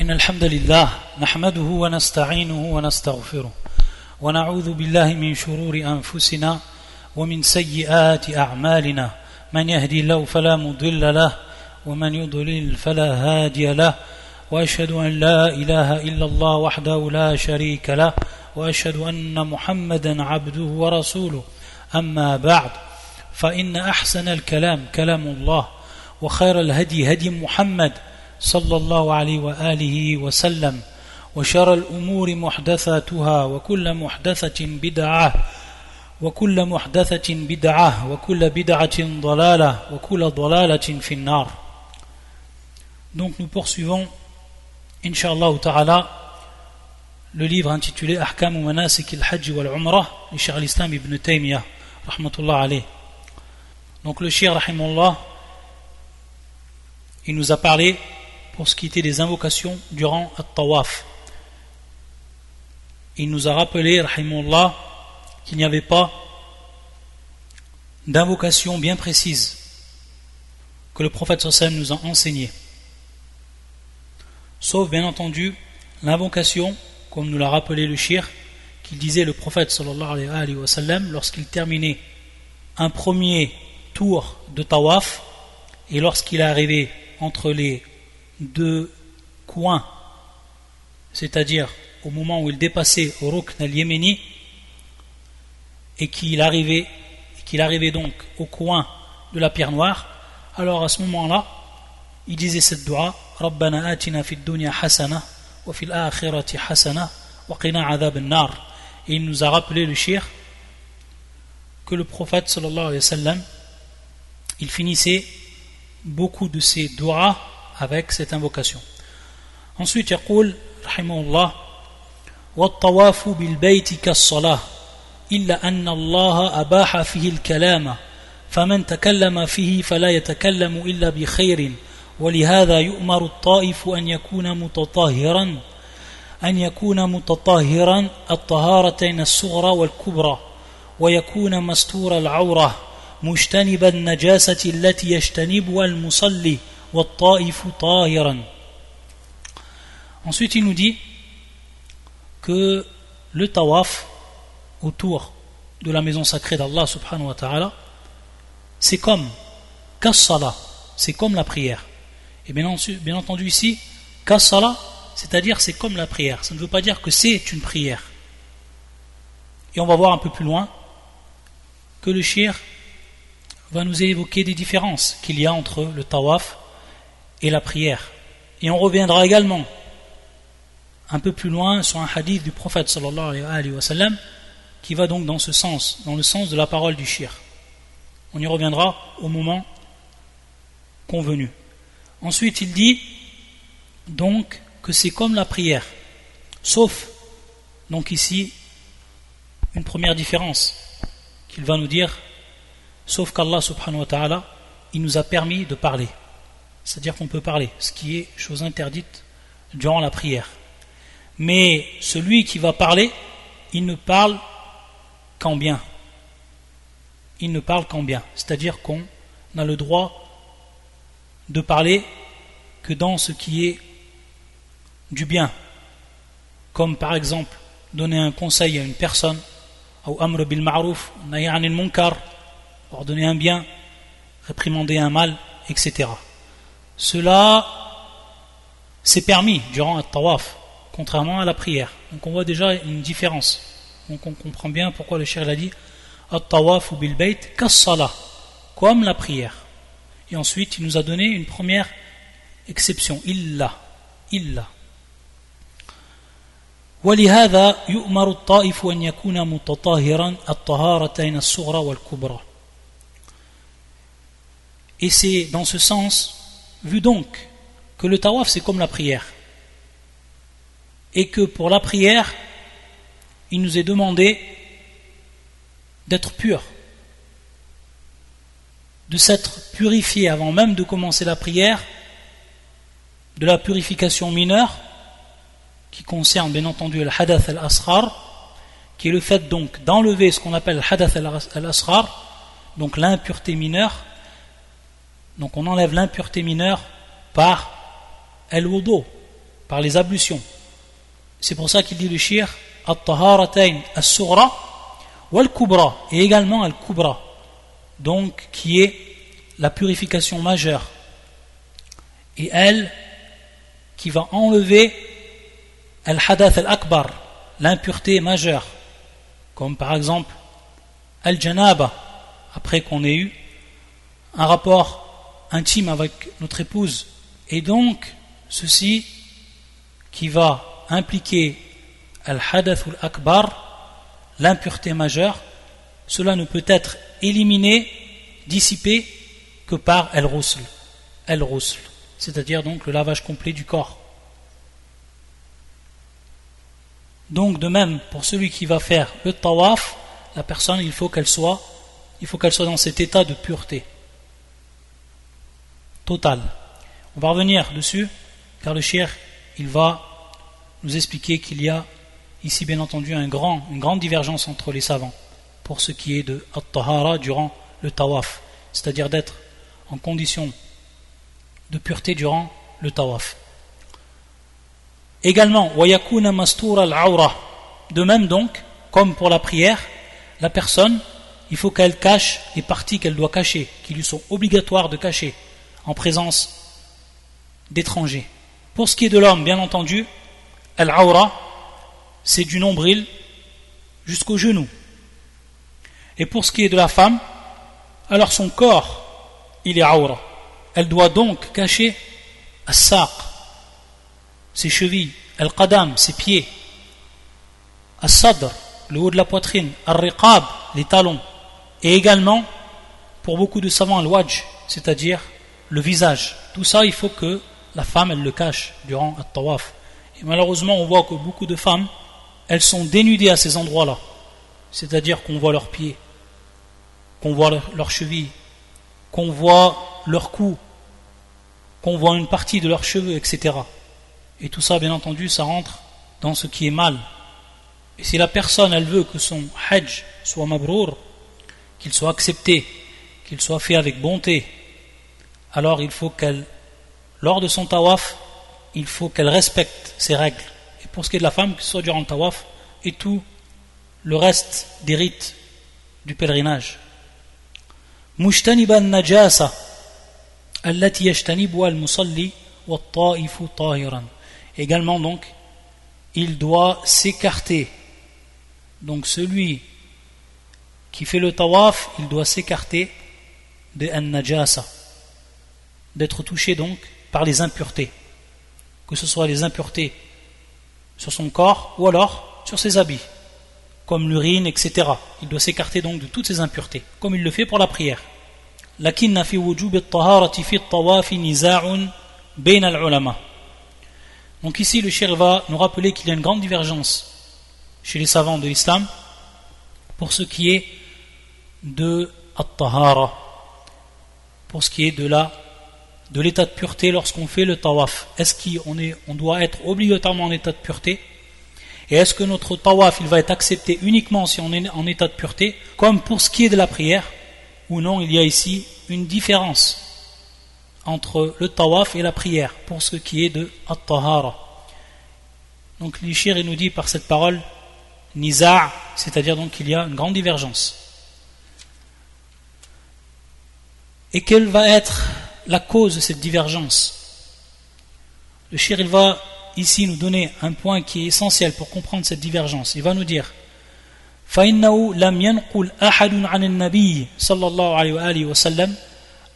إن الحمد لله نحمده ونستعينه ونستغفره ونعوذ بالله من شرور أنفسنا ومن سيئات أعمالنا من يهدي الله فلا مضل له ومن يضلل فلا هادي له وأشهد أن لا إله إلا الله وحده لا شريك له وأشهد أن محمدا عبده ورسوله أما بعد فإن أحسن الكلام كلام الله وخير الهدي هدي محمد صلى الله عليه وآله وسلم وشر الأمور محدثاتها وكل محدثة بدعة وكل محدثة بدعة وكل بدعة ضلالة وكل ضلالة في النار. Donc nous poursuivons Inch'Allah ta'ala le livre intitulé Ahkam Manasik al-Hajj wal-Umrah de Cheikh al-Islam ibn Taymiyyah rahmatullah alayh. Donc le Cheikh rahimahullah, il nous a parlé pour ce qui était des invocations durant at-tawaf. Il nous a rappelé rahimahullah qu'il n'y avait pas d'invocation bien précise que le prophète sallallahu nous a enseigné, sauf bien entendu l'invocation, comme nous l'a rappelé le Cheikh, qu'il disait le prophète sallallahu alayhi wa sallam lorsqu'il terminait un premier tour de tawaf et lorsqu'il est arrivé entre les deux coins, c'est-à-dire au moment où il dépassait au Rukn al-Yéméni et qu'il arrivait donc au coin de la pierre noire, alors à ce moment-là il disait cette dua: Rabbana atina fid dunya hasana wa fil akhirati hasana wa qina adhab an-nar. Et il nous a rappelé le Cheikh que le prophète sallallahu alayhi wa sallam, il finissait beaucoup de ses duas avec cette invocation. Ensuite, يقول رحمه الله: والطواف بالبيت كالصلاة إلا أن الله أباح فيه الكلام فمن تكلم فيه فلا يتكلم إلا بخير ولهذا يؤمر الطائف أن يكون متطهرا الطهارتين الصغرى والكبرى ويكون مستور العورة مجتنب النجاسة التي يجتنبها المصلي والطائف طاهرا. Ensuite il nous dit que le tawaf autour de la maison sacrée d'Allah subhanahu wa ta'ala, c'est comme kas-salah, c'est comme la prière. Et bien entendu ici, kas-salah, c'est-à-dire c'est comme la prière. Ça ne veut pas dire que c'est une prière. Et on va voir un peu plus loin que le cheikh va nous évoquer des différences qu'il y a entre le tawaf et la prière. Et on reviendra également un peu plus loin sur un hadith du prophète sallallahu alayhi wa sallam qui va donc dans ce sens, dans le sens de la parole du cheikh. On y reviendra au moment convenu. Ensuite il dit donc que c'est comme la prière, sauf donc ici une première différence qu'il va nous dire, sauf qu'Allah subhanahu wa ta'ala, il nous a permis de parler, c'est-à-dire qu'on peut parler, ce qui est chose interdite durant la prière. Mais celui qui va parler, il ne parle qu'en bien. Il ne parle qu'en bien, c'est-à-dire qu'on a le droit de parler que dans ce qui est du bien, comme par exemple donner un conseil à une personne, ou amr bil ma'ruf, nahy anil munkar, ordonner un bien, réprimander un mal, etc. Cela c'est permis durant le tawaf, contrairement à la prière. Donc on voit déjà une différence. Donc on comprend bien pourquoi le cheikh a dit at-tawaf bil bayt kas-salah, comme la prière. Et ensuite il nous a donné une première exception, illa. ولهذا يؤمر الطائف أن يكون متطهرا الطهارتين الصغرى والكبرى. Et c'est dans ce sens, vu donc que le tawaf c'est comme la prière, et que pour la prière il nous est demandé d'être pur, de s'être purifié avant même de commencer la prière, de la purification mineure qui concerne bien entendu le hadath al-asghar, qui est le fait donc d'enlever ce qu'on appelle le hadath al-asghar, donc l'impureté mineure. Donc on enlève l'impureté mineure par al-wudu, par les ablutions. C'est pour ça qu'il dit le shir at-taharatayn as-sughra wal-kubra, et également al-kubra, donc qui est la purification majeure, et elle qui va enlever al-hadath al-akbar, l'impureté majeure, comme par exemple al-janaba, après qu'on ait eu un rapport intime avec notre épouse, et donc ceci qui va impliquer al-hadath al-akbar, l'impureté majeure, cela ne peut être éliminé, dissipé que par al-ghusl, c'est-à-dire donc le lavage complet du corps. Donc de même pour celui qui va faire le tawaf, la personne il faut qu'elle soit dans cet état de pureté totale. On va revenir dessus car le cheikh il va nous expliquer qu'il y a ici bien entendu une grande divergence entre les savants pour ce qui est de at-tahara durant le tawaf, c'est-à-dire d'être en condition de pureté durant le tawaf. Également, وَيَكُونَ مَسْتُورَ الْعَوْرَةِ, de même donc, comme pour la prière, la personne, il faut qu'elle cache les parties qu'elle doit cacher, qui lui sont obligatoires de cacher, en présence d'étrangers. Pour ce qui est de l'homme, bien entendu, al-awra, c'est du nombril jusqu'au genou. Et pour ce qui est de la femme, alors son corps, il est awra. Elle doit donc cacher as-saq, ses chevilles, al-qadam, ses pieds, as-sadr, le haut de la poitrine, al-riqab, les talons, et également, pour beaucoup de savants, al-wajh, c'est-à-dire le visage. Tout ça, il faut que la femme, elle le cache durant le tawaf. Et malheureusement, on voit que beaucoup de femmes, elles sont dénudées à ces endroits-là, c'est-à-dire qu'on voit leurs pieds, qu'on voit leurs chevilles, qu'on voit leur cou, qu'on voit une partie de leurs cheveux, etc. Et tout ça, bien entendu, ça rentre dans ce qui est mal. Et si la personne, elle veut que son hajj soit mabrour, qu'il soit accepté, qu'il soit fait avec bonté, alors il faut qu'elle, lors de son tawaf, il faut qu'elle respecte ces règles. Et pour ce qui est de la femme, que ce soit durant le tawaf et tout le reste des rites du pèlerinage. Mujtaniban najasa allati yajtanibuha al-musalli wat-ta'ifu tahiran. Également donc, il doit s'écarter. Donc celui qui fait le tawaf, il doit s'écarter de an-najasa, d'être touché donc par les impuretés, que ce soit les impuretés sur son corps ou alors sur ses habits, comme l'urine, etc. Il doit s'écarter donc de toutes ces impuretés, comme il le fait pour la prière. Lakinna fi wujub at-taharati fi at-tawaf niza'un bayna al-ulama. Donc ici le cheikh va nous rappeler qu'il y a une grande divergence chez les savants de l'islam pour ce qui est de at-tahara, pour ce qui est de l'état de pureté lorsqu'on fait le tawaf. Est-ce qu'on doit être obligatoirement en état de pureté? Et est-ce que notre tawaf il va être accepté uniquement si on est en état de pureté, comme pour ce qui est de la prière, ou non? Il y a ici une différence entre le tawaf et la prière pour ce qui est de at-tahara. Donc l'Ishir nous dit par cette parole niza', c'est-à-dire donc qu'il y a une grande divergence. Et quelle va être la cause de cette divergence? Le Shir il va ici nous donner un point qui est essentiel pour comprendre cette divergence. Il va nous dire فإنه لم ينقل أحد عن النبي صلى الله عليه وآله وسلم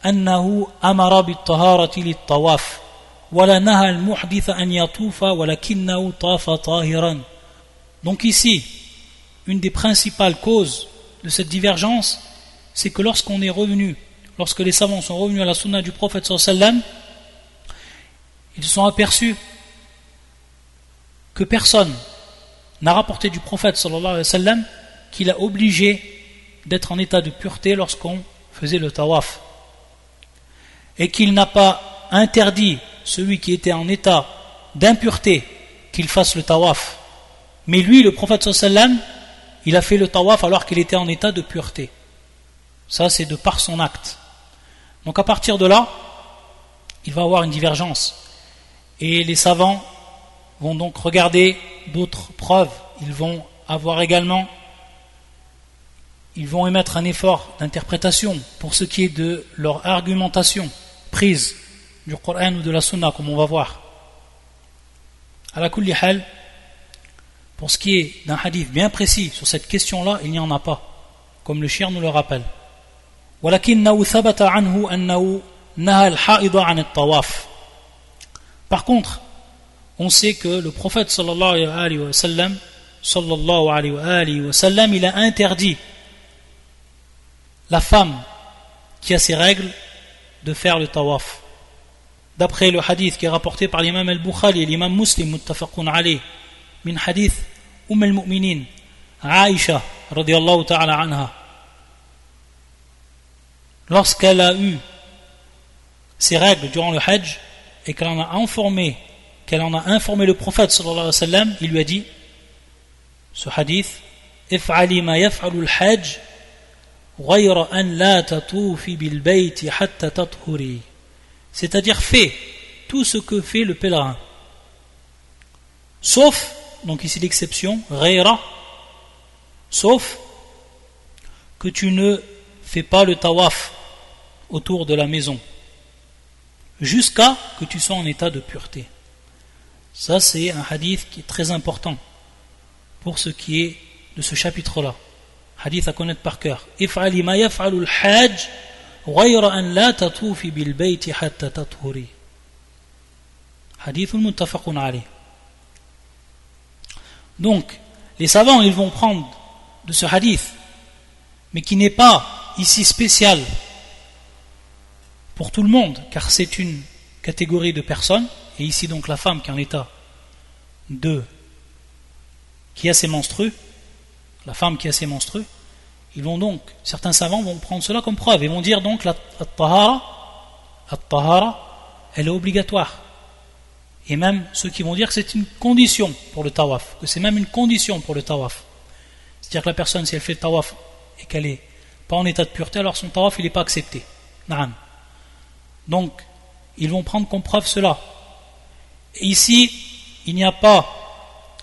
أنه أمر بالطهارة للطواف ولا نهى المحدث أن يطوف ولكنه طاف طاهرا. Donc ici, une des principales causes de cette divergence, c'est que lorsque les savants sont revenus à la sunna du prophète sallallahu alayhi wa sallam, ils se sont aperçus que personne n'a rapporté du prophète sallallahu alayhi wa sallam qu'il a obligé d'être en état de pureté lorsqu'on faisait le tawaf, et qu'il n'a pas interdit celui qui était en état d'impureté qu'il fasse le tawaf, mais lui, le prophète sallallahu alayhi wa sallam, il a fait le tawaf alors qu'il était en état de pureté. Ça c'est de par son acte. Donc à partir de là, il va y avoir une divergence, et les savants vont donc regarder d'autres preuves, ils vont émettre un effort d'interprétation pour ce qui est de leur argumentation prise du Coran ou de la Sunna, comme on va voir. Ala kulli hal, pour ce qui est d'un hadith bien précis sur cette question-là, il n'y en a pas, comme le shir nous le rappelle. وَلَكِنَّهُ ثَبَتَ عَنْهُ أَنَّهُ نَهَى الْحَائِضَ عَنِ الطَّوَافِ. Par contre, on sait que le prophète sallallahu alayhi wa sallam, il a interdit la femme qui a ses règles de faire le tawaf. D'après le hadith qui est rapporté par l'imam al-Bukhari et l'imam Muslim muttafaqun alayh, min hadith al-Mu'minin Aïcha radiyallahu ta'ala anha, lorsqu'elle a eu ses règles durant le hajj et qu'elle en a informé le prophète sallallahu alayhi wa sallam, il lui a dit ce hadith: if'ali ma yaf'alu al-hajj ghayra an la tatufi bil bayti hatta tathuri. C'est-à-dire, fais tout ce que fait le pèlerin, sauf, donc ici l'exception, ghayra, sauf que tu ne fais pas le tawaf autour de la maison jusqu'à que tu sois en état de pureté. Ça, c'est un hadith qui est très important pour ce qui est de ce chapitre-là. Hadith à connaître par cœur. If'ali ma yaf'alu al-hajj ghayra an la tatufi bil bayti hatta tathuri. Hadith muttafaqun alayh. Donc, les savants, ils vont prendre de ce hadith, mais qui n'est pas ici spécial pour tout le monde, car c'est une catégorie de personnes, et ici donc la femme qui est en état qui a ses menstrues, la femme qui a ses menstrues, certains savants vont prendre cela comme preuve, ils vont dire donc la tahara, elle est obligatoire. Et même ceux qui vont dire que c'est une condition pour le tawaf, que c'est même une condition pour le tawaf. C'est-à-dire que la personne, si elle fait le tawaf et qu'elle n'est pas en état de pureté, alors son tawaf il n'est pas accepté. Naam. Donc, ils vont prendre comme preuve cela. Et ici, il n'y a pas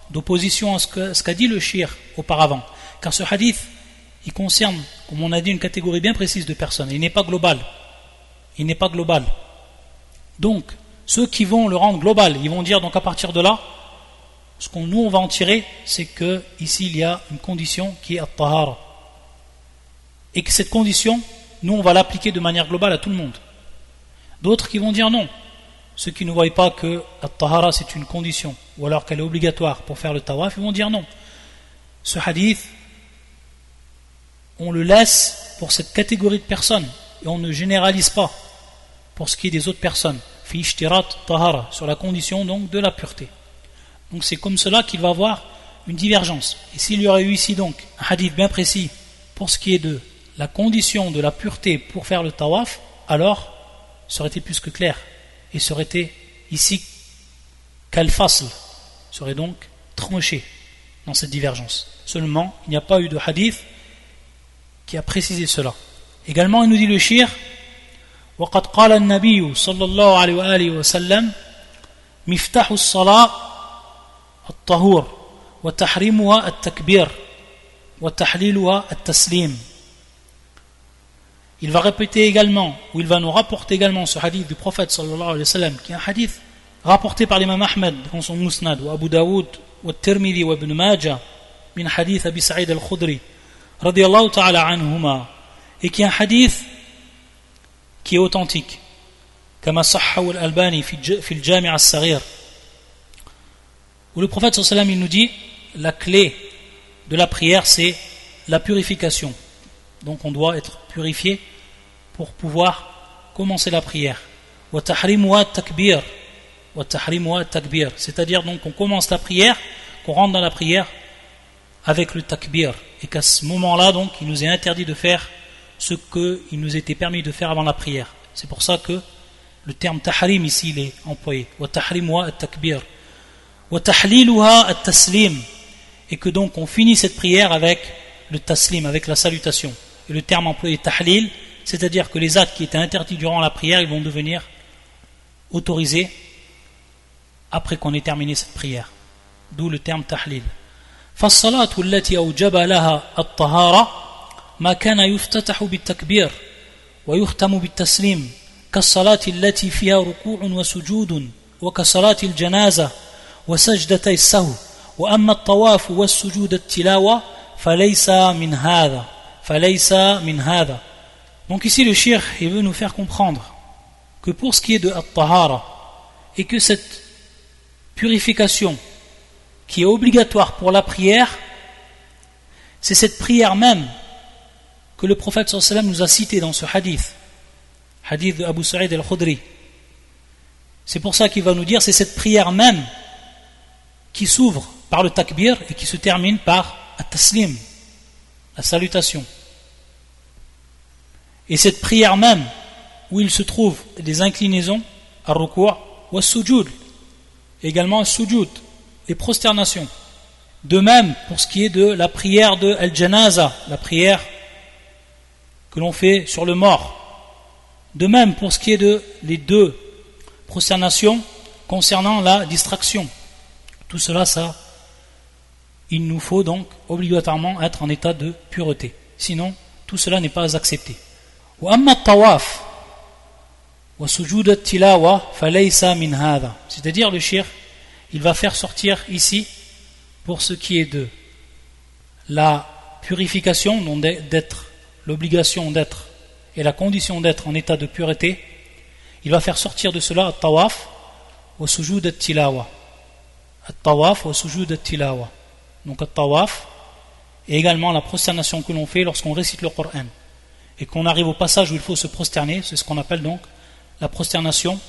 d'opposition à ce qu'a dit le shir auparavant, car ce hadith, il concerne, comme on a dit, une catégorie bien précise de personnes. Il n'est pas global. Donc, ceux qui vont le rendre global, ils vont dire donc à partir de là, ce qu'on nous on va en tirer, c'est que ici il y a une condition qui est at-tahara, et que cette condition, nous on va l'appliquer de manière globale à tout le monde. D'autres qui vont dire non, ceux qui ne voient pas que at-tahara c'est une condition, ou alors qu'elle est obligatoire pour faire le tawaf, ils vont dire non. Ce hadith, on le laisse pour cette catégorie de personnes, et on ne généralise pas pour ce qui est des autres personnes. Fi ishtirat tahara, sur la condition donc de la pureté. Donc c'est comme cela qu'il va y avoir une divergence. Et s'il y aurait eu ici donc un hadith bien précis pour ce qui est de la condition de la pureté pour faire le tawaf, alors ça aurait été plus que clair. Et ça aurait été ici qu'al-fasl, serait donc tranché dans cette divergence. Seulement, il n'y a pas eu de hadith qui a précisé cela. Également, il nous dit le shir: وقد قال النبي صلى الله عليه وآله وسلم مفتاح الصلاة الطهور وتحريمها التكبير وتحليلها التسليم. Il va répéter également, ou il va nous rapporter également ce hadith du prophète sallallahu alayhi wa sallam, qui est un hadith rapporté par l'imam Ahmed dans son Musnad, ou Abu Daoud, ou Tirmidhi, ou Ibn Majah, min hadith Abi Sa'id al-Khudri radiyallahu ta'ala anhuma, et qui est un hadith qui est authentique, comme Sahhahu al-Albani fi al-Jami' al-Saghir, où le prophète sallallahu alayhi wa sallam il nous dit la clé de la prière c'est la purification. Donc on doit être purifié pour pouvoir commencer la prière. Wa tahrimuha takbir, c'est-à-dire donc on commence la prière, qu'on rentre dans la prière avec le takbir, et qu'à ce moment-là donc il nous est interdit de faire ce qu'il nous était permis de faire avant la prière. C'est pour ça que le terme tahrim ici il est employé. Wa tahrimuha at-takbir wa tahliluha at-taslim, et que donc on finit cette prière avec le taslim, avec la salutation. Et le terme employé tahlil, c'est-à-dire que les actes qui étaient interdits durant la prière, ils vont devenir autorisés après qu'on ait terminé cette prière. D'où le terme tahlil. فالصلاة التي أوجب لها الطهارة ما كان يفتتح بالتكبير ويختم بالتسليم كالصلاة التي فيها ركوع وسجود وكصلاة الجنازة وسجدتي السهو وأما الطواف والسجود التلاوة فليس من هذا. Donc ici le cheikh il veut nous faire comprendre que pour ce qui est de at-tahara et que cette purification qui est obligatoire pour la prière, c'est cette prière même que le prophète sallallahu alayhi wa sallam nous a cité dans ce hadith de Abu Sa'id al-Khudri. C'est pour ça qu'il va nous dire c'est cette prière même qui s'ouvre par le takbir et qui se termine par at-taslim, la salutation. Et cette prière même où il se trouve des inclinaisons, ar-ruku' wa sujud, également sujud, les prosternations. De même pour ce qui est de la prière de al-janaza, la prière que l'on fait sur le mort. De même pour ce qui est de les deux prosternations concernant la distraction. Tout cela, il nous faut donc obligatoirement être en état de pureté. Sinon, tout cela n'est pas accepté. C'est-à-dire le shir, il va faire sortir ici, pour ce qui est de la purification, donc d'être, l'obligation d'être et la condition d'être en état de pureté, il va faire sortir de cela at-tawaf wa sujud at-tilawa. At-tawaf wa sujud at-tilawa. Donc at-tawaf et également la prosternation que l'on fait lorsqu'on récite le Coran et qu'on arrive au passage où il faut se prosterner, c'est ce qu'on appelle donc la prosternation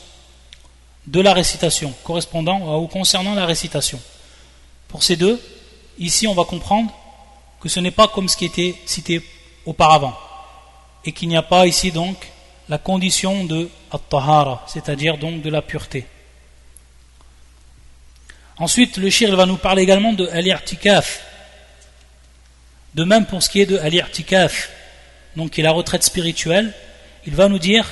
de la récitation, correspondant ou concernant la récitation. Pour ces deux, ici on va comprendre que ce n'est pas comme ce qui était cité auparavant et qu'il n'y a pas ici donc la condition de at-tahara, c'est-à-dire donc de la pureté. Ensuite, le shir va nous parler également de al-i'tikaf. De même pour ce qui est de al-i'tikaf, donc qui est la retraite spirituelle, il va nous dire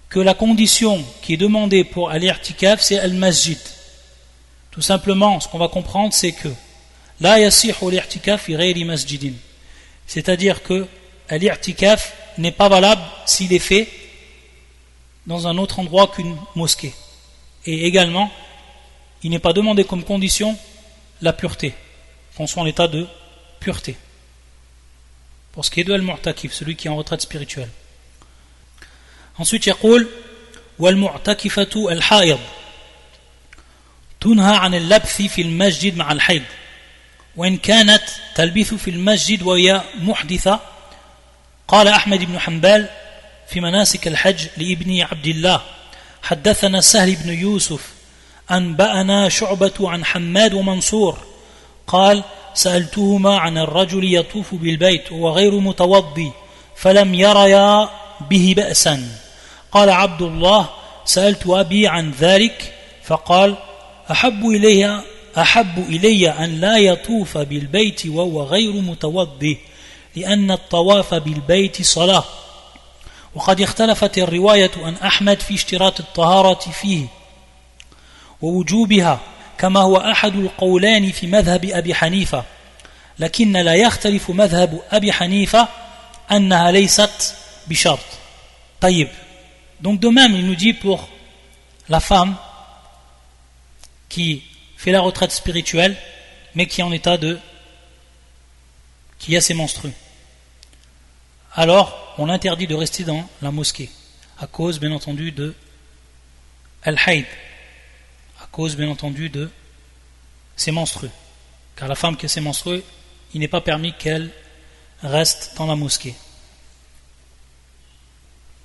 que la condition qui est demandée pour al-i'tikaf, c'est al-masjid. Tout simplement, ce qu'on va comprendre, c'est que la yasihu al-i'tikaf fi ghayri masjidin. C'est-à-dire que al-i'tikaf n'est pas valable s'il est fait dans un autre endroit qu'une mosquée. Et également, il n'est pas demandé comme condition la pureté, qu'on soit en état de pureté. Pour ce qui est de al-mu'takif, celui qui est en retraite spirituelle. Ensuite, يقول والمعتكفة الحائض تنهى عن اللبث في المسجد مع الحيض وإن كانت تلبث في المسجد وهي محدثة. قال أحمد بن حنبل في مناسك الحج لابن عبد الله حدثنا سهل بن يوسف أنبأنا شعبة عن حماد ومنصور قال سألتهما عن الرجل يطوف بالبيت وهو غير متوضي فلم يريا به بأسا. قال عبد الله سألت أبي عن ذلك فقال أحب إلي أن لا يطوف بالبيت وهو غير متوضي لأن الطواف بالبيت صلاة. وقد اختلفت الرواية عن أحمد في اشتراط الطهارة فيه ووجوبها كما هو أحد القولان في مذهب أبي حنيفة لكن لا يختلف مذهب أبي حنيفة أنها ليست بشرط. طيب. Donc de même il nous dit pour la femme qui fait la retraite spirituelle mais qui est en état qui a ses menstrues, alors on interdit de rester dans la mosquée à cause bien entendu de al-hayd, à cause bien entendu de ses menstrues, car la femme qui a ses menstrues, il n'est pas permis qu'elle reste dans la mosquée.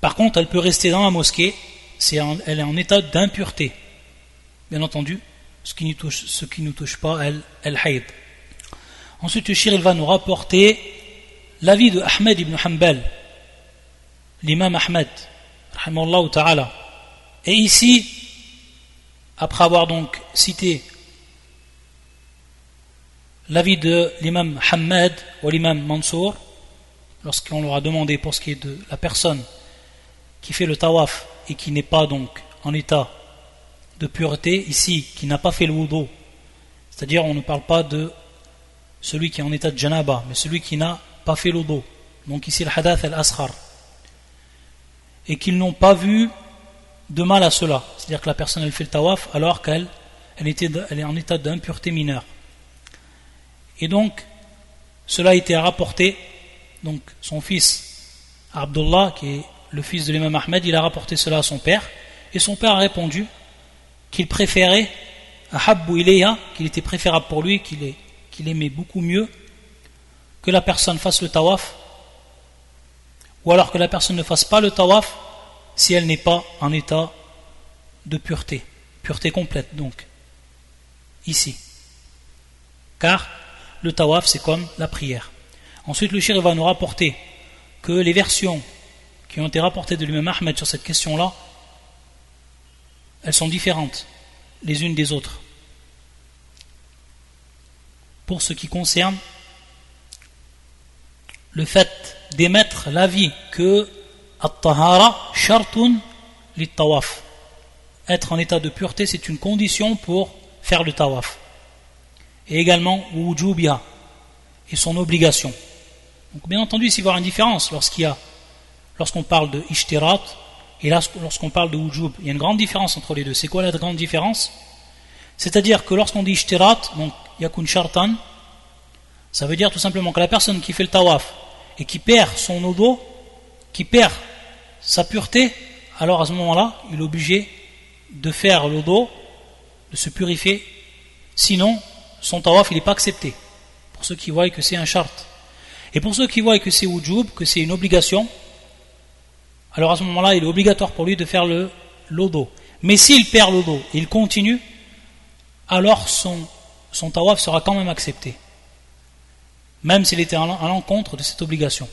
Par contre, elle peut rester dans la mosquée si elle est en état d'impureté, bien entendu, ce qui ne touche pas al-hayd. Ensuite le shir il va nous rapporter l'avis de Ahmed ibn Hanbal, l'imam Ahmed rahimahullah ta'ala. Et ici, après avoir donc cité l'avis de l'imam Hamad ou l'imam Mansour, lorsqu'on leur a demandé pour ce qui est de la personne qui fait le tawaf et qui n'est pas donc en état de pureté ici, qui n'a pas fait le wudu, c'est-à-dire on ne parle pas de celui qui est en état de janaba, mais celui qui n'a pas fait le wudu, donc ici le hadath al-asghar, et qu'ils n'ont pas vu de mal à cela, c'est-à-dire que la personne elle fait le tawaf alors qu'elle est en état d'impureté mineure. Et donc cela a été rapporté, donc son fils Abdullah, qui est le fils de l'imam Ahmed, il a rapporté cela à son père, et son père a répondu qu'il préférait ahabbu ilayha, qu'il était préférable pour lui, qu'il aimait beaucoup mieux que la personne fasse le tawaf, ou alors que la personne ne fasse pas le tawaf si elle n'est pas en état de pureté complète, donc ici, car le tawaf c'est comme la prière. Ensuite le shir va nous rapporter que les versions qui ont été rapportées de l'imam Ahmed sur cette question là, elles sont différentes les unes des autres pour ce qui concerne le fait d'émettre l'avis que at-tahara shartun lit-tawaf, être en état de pureté c'est une condition pour faire le tawaf, et également wujubiha, et son obligation. Donc bien entendu ici il va y avoir une différence lorsqu'on parle de ishtirat et lorsqu'on parle de wujub, il y a une grande différence entre les deux. C'est quoi la grande différence? C'est-à-dire que lorsqu'on dit ishtirat, donc yakun shartan, ça veut dire tout simplement que la personne qui fait le tawaf et qui perd son wudu, qui perd sa pureté, alors à ce moment-là il est obligé de faire le wudu, de se purifier, sinon son tawaf il n'est pas accepté, pour ceux qui voient que c'est un shart. Et pour ceux qui voient que c'est wujub, que c'est une obligation, alors à ce moment-là il est obligatoire pour lui de faire le wudu. Mais s'il perd le wudu et il continue, alors son tawaf sera quand même accepté, même s'il était à l'encontre de cette obligation.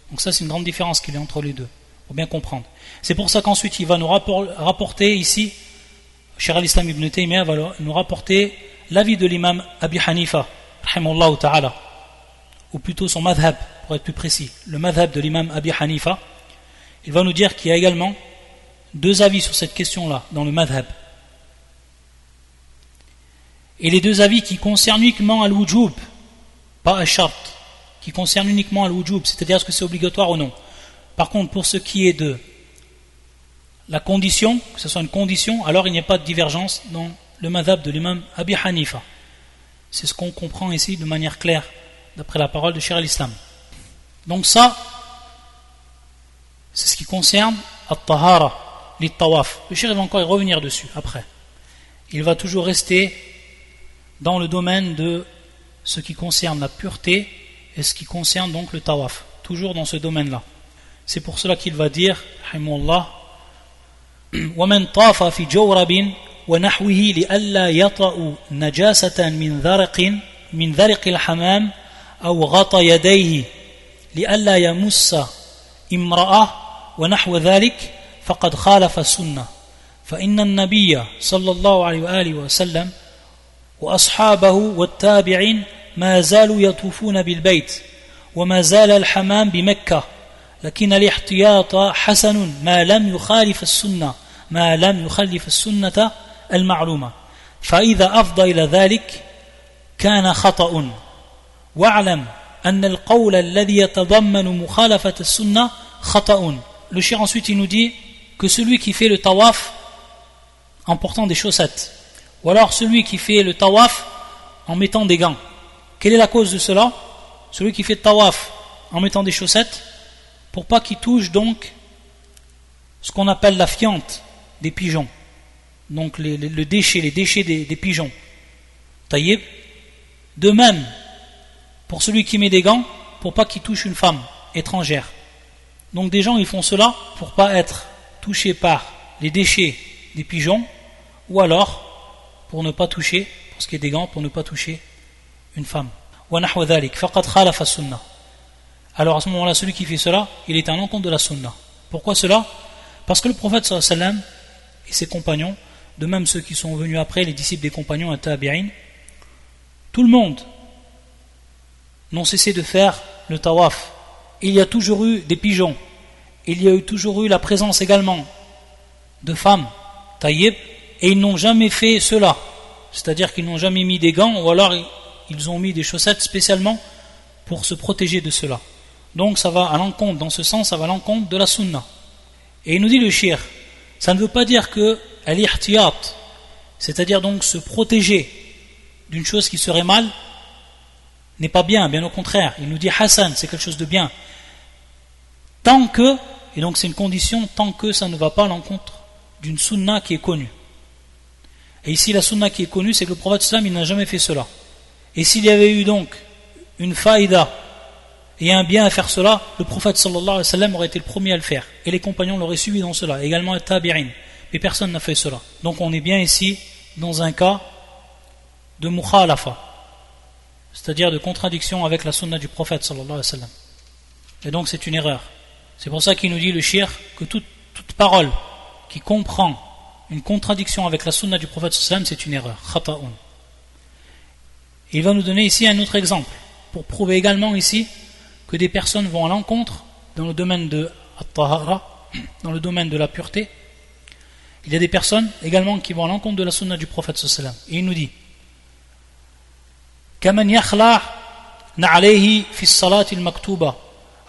Donc ça c'est une grande différence qu'il y a entre les deux, pour bien comprendre. C'est pour ça qu'ensuite il va nous rapporter ici, Cheikh al-Islam ibn Taymiyyah va nous rapporter l'avis de l'imam Abi Hanifa rahimahullah ta'ala, ou plutôt son madhab pour être plus précis, le madhab de l'imam Abi Hanifa. Il va nous dire qu'il y a également deux avis sur cette question-là dans le madhab, et les deux avis qui concernent uniquement al-wujub, pas al-shart, qui concernent uniquement al-wujub, c'est-à-dire est-ce que c'est obligatoire ou non. Par contre pour ce qui est de la condition, que ce soit une condition, alors il n'y a pas de divergence dans le madhab de l'imam Abi Hanifa. C'est ce qu'on comprend ici de manière claire d'après la parole de Cheikh al-Islam. Donc ça c'est ce qui concerne at-tahara lit-tawaf. Le Cheikh va encore y revenir dessus après. Il va toujours rester dans le domaine de ce qui concerne la pureté et ce qui concerne donc le tawaf, toujours dans ce domaine-là. C'est pour cela qu'il va dire rahimahullah: وَمَنْ طَافَ فِي جَوْرَبٍ وَنَحْوِهِ لِأَلَّا يَطَأُ نَجَاسَةً من ذرق الحمام أو غط يديه لئلا يمس امرأة ونحو ذلك فقد خالف السنة فإن النبي صلى الله عليه وآله وسلم وأصحابه والتابعين ما زالوا يطوفون بالبيت وما زال الحمام بمكة لكن الاحتياط حسن ما لم يخالف السنة المعلومة فإذا أفضى إلى ذلك كان خطأ واعلم أن القول الذي يتضمن مخالفة السنة خطأ. Le cheikh ensuite il nous dit que celui qui fait le tawaf en portant des chaussettes, ou alors celui qui fait le tawaf en mettant des gants, quelle est la cause de cela? Celui qui fait le tawaf en mettant des chaussettes, pour pas qu'il touche donc ce qu'on appelle la fiente des pigeons, donc les déchets des pigeons. Taïeb. De même pour celui qui met des gants, pour pas qu'il touche une femme étrangère. Donc des gens ils font cela pour pas être touchés par les déchets des pigeons, ou alors pour ne pas toucher, pour ce qui est des gants, pour ne pas toucher une femme. Alors à ce moment-là, celui qui fait cela, il est à l'encontre de la sunna. Pourquoi cela? Parce que le prophète sallallahu alayhi wa sallam et ses compagnons, de même ceux qui sont venus après, les disciples des compagnons, at-tabi'in, tout le monde n'ont cessé de faire le tawaf. Il y a toujours eu des pigeons, il y a toujours eu la présence également de femmes taïeb, et ils n'ont jamais fait cela, c'est-à-dire qu'ils n'ont jamais mis des gants, ou alors ils ont mis des chaussettes spécialement pour se protéger de cela. Donc ça va à l'encontre, dans ce sens, ça va à l'encontre de la sunna. Et il nous dit le shir, ça ne veut pas dire que al-ihtiyat, c'est-à-dire donc se protéger d'une chose qui serait mal, n'est pas bien, bien au contraire. Il nous dit Hassan, c'est quelque chose de bien. Tant que, et donc c'est une condition, tant que ça ne va pas à l'encontre d'une sunna qui est connue. Et ici la sunna qui est connue, c'est que le prophète sallam, il n'a jamais fait cela. Et s'il y avait eu donc une faïda et un bien à faire cela, le prophète sallallahu alayhi wa sallam aurait été le premier à le faire. Et les compagnons l'auraient suivi dans cela, également les tabi'in. Mais personne n'a fait cela. Donc on est bien ici dans un cas de mukhalafa, c'est-à-dire de contradiction avec la sunna du prophète sallallahu alayhi wa sallam. Et donc c'est une erreur. C'est pour ça qu'il nous dit le shir que toute parole qui comprend une contradiction avec la sunna du prophète sallallahu alayhi wa sallam, c'est une erreur, khata'un. Il va nous donner ici un autre exemple pour prouver également ici que des personnes vont à l'encontre dans le domaine de at-tahara, dans le domaine de la pureté. Il y a des personnes également qui vont à l'encontre de la sunna du prophète sallallahu alayhi wa sallam. Et il nous dit كمن يخلع نعليه في الصلاة المكتوبة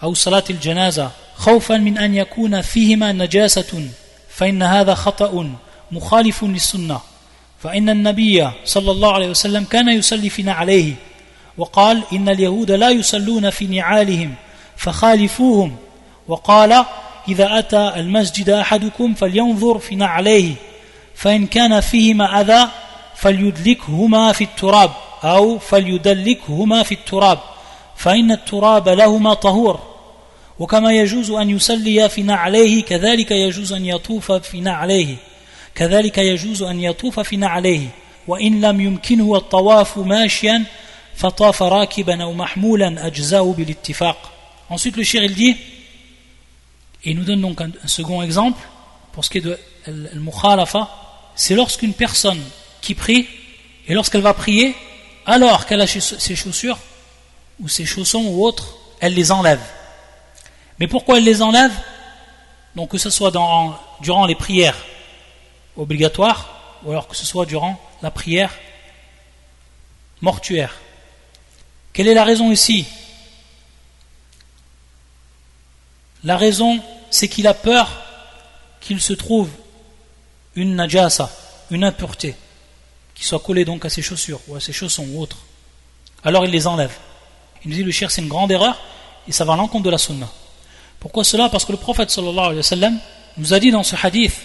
أو صلاة الجنازة خوفا من أن يكون فيهما نجاسة فإن هذا خطأ مخالف للسنة فإن النبي صلى الله عليه وسلم كان يصلي في نعليه وقال إن اليهود لا يصلون في نعالهم فخالفوهم وقال إذا أتى المسجد أحدكم فلينظر في نعليه فإن كان فيهما أذى فليدلكهما في التراب أو فليدلكهما في التراب فإن التراب لهما طهور وكما يجوز أن يصلي في نعليه كذلك يجوز أن يطوف في نعليه كذلك يجوز أن يطوف في نعليه وإن لم يمكنه الطواف ماشيا فطاف راكبا أو محمولا أجزاه بالاتفاق. Ensuite le shir il dit, et il nous donne donc un second exemple pour ce qui est de al-mukhalafa, c'est lorsqu'une personne qui prie et lorsqu'elle va prier, alors qu'elle a ses chaussures ou ses chaussons ou autres, elle les enlève. Mais pourquoi elle les enlève? Donc que ce soit durant les prières obligatoires ou alors que ce soit durant la prière mortuaire. Quelle est la raison ici? La raison, c'est qu'il a peur qu'il se trouve une najasa, une impureté, qui soit collée donc à ses chaussures ou à ses chaussons ou autres. Alors il les enlève. Il nous dit le shir, c'est une grande erreur et ça va à l'encontre de la sunna. Pourquoi cela? Parce que le prophète sallallahu alayhi wa sallam nous a dit dans ce hadith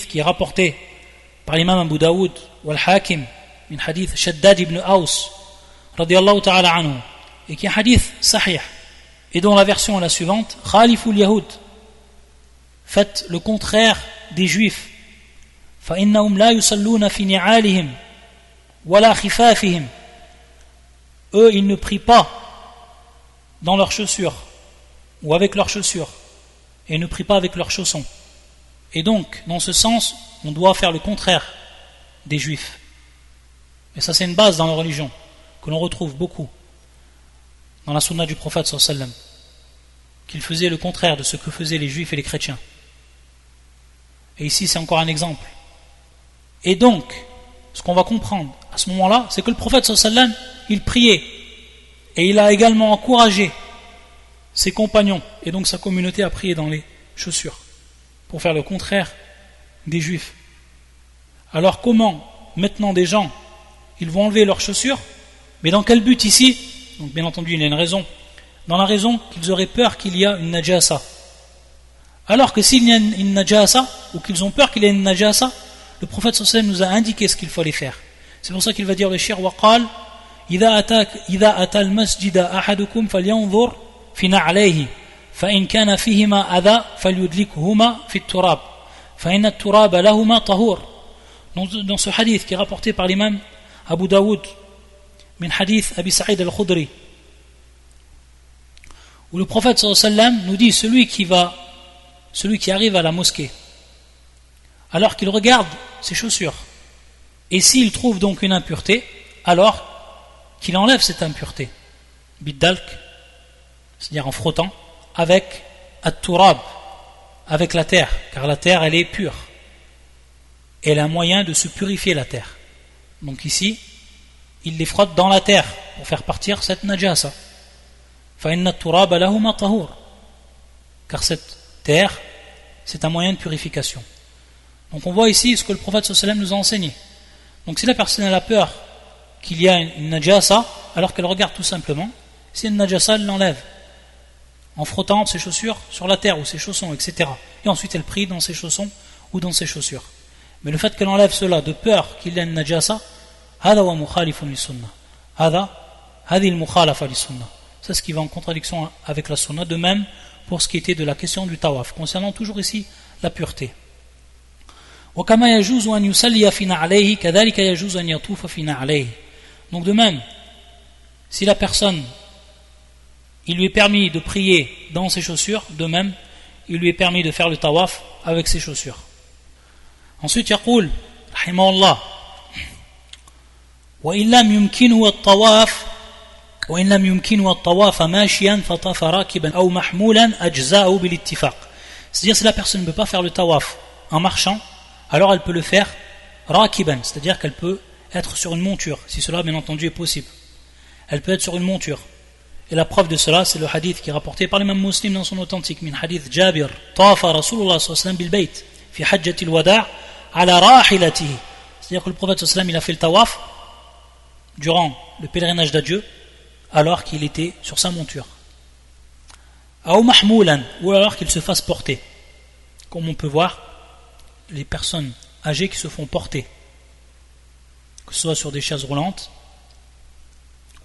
qui est rapporté par l'imam Abu Daoud ou al-Hakim, une hadith Shaddad ibn Aus radiyallahu ta'ala anhu, et qui est un hadith sahih et dont la version est la suivante: Khaliful Yahoud, faites le contraire des juifs, fa innahum la yusalluna fi ni'alihim wala khifafihim, eux ils ne prient pas dans leurs chaussures ou avec leurs chaussures et ne prient pas avec leurs chaussons. Et donc dans ce sens on doit faire le contraire des juifs, et ça c'est une base dans la religion que l'on retrouve beaucoup dans la sunna du prophète sallallahu alayhi wa sallam, qu'il faisait le contraire de ce que faisaient les juifs et les chrétiens. Et ici c'est encore un exemple. Et donc ce qu'on va comprendre à ce moment-là, c'est que le prophète sallallahu alayhi wa sallam, il priait et il a également encouragé ses compagnons et donc sa communauté à prier dans les chaussures pour faire le contraire des juifs. Alors comment maintenant des gens ils vont enlever leurs chaussures, mais dans quel but ici? Donc bien entendu il y a une raison, dans la raison qu'ils auraient peur qu'il y a une najasa. Alors que s'il y a une najasa, ou qu'ils ont peur qu'il y ait une najasa, le prophète sallallahu alayhi wa sallam nous a indiqué ce qu'il fallait faire. C'est pour ça qu'il va dire le shir waqal إذا أتى المسجد أحدكم فلينظر في نعليه فإن كان فيهما أذى فليدلكهما في التراب فإن التراب لهما طهور. Dans ce hadith qui est rapporté par l'imam Abu Daoud min hadith Abi Sa'id al-Khudri, où le prophète sallallahu alayhi wa sallam nous dit celui qui arrive à la mosquée alors qu'il regarde ses chaussures, et s'il trouve donc une impureté, alors qu'il enlève cette impureté biddalk, c'est-à-dire en frottant avec at-turab, avec la terre, car la terre elle est pure. elle a un moyen de se purifier la terre. Donc ici, il les frotte dans la terre pour faire partir cette najasa. فَإِنَّ التُّرَابَ لَهُمَا طَهُورٌ. Car cette terre, c'est un moyen de purification. Donc on voit ici ce que le prophète sallallahu alayhi wa sallam nous a enseigné. Donc si la personne a peur qu'il y a une najasa, alors qu'elle regarde tout simplement, si une najasa, elle l'enlève en frottant ses chaussures sur la terre ou ses chaussons, etc. Et ensuite elle prie dans ses chaussons ou dans ses chaussures. Mais le fait qu'elle enlève cela de peur qu'il y ait une najasa, هذا هو مخالف للسنة. هذه المخالفة للسنة. C'est ce qui va en contradiction avec la sunna. De même pour ce qui était de la question du tawaf, concernant toujours ici la pureté. وكما يجوز أن يصلي في نعليه كذلك يجوز أن يطوف في نعليه. Donc de même, si la personne, il lui est permis de prier dans ses chaussures, de même, il lui est permis de faire le tawaf avec ses chaussures. Ensuite, يقول رحمه الله وإن لم يمكنه الطواف ماشيا فطاف راكبا أو محمولا أجزاءه بالاتفاق. C'est-à-dire si la personne ne peut pas faire le tawaf en marchant, alors elle peut le faire rakiban, c'est-à-dire qu'elle peut être sur une monture, si cela bien entendu est possible. Elle peut être sur une monture. Et la preuve de cela, c'est le hadith qui est rapporté par l'imam Muslim dans son authentique, min hadith Jabir, طاف رسول الله صلى الله عليه وسلم بالبيت في حجة الوداع على راحلته. C'est-à-dire que le prophète sallallahu alayhi wa sallam, il a fait le tawaf durant le pèlerinage d'adieu alors qu'il était sur sa monture. Ou mahmoulan, ou alors qu'il se fasse porter. Comme on peut voir les personnes âgées qui se font porter, que ce soit sur des chaises roulantes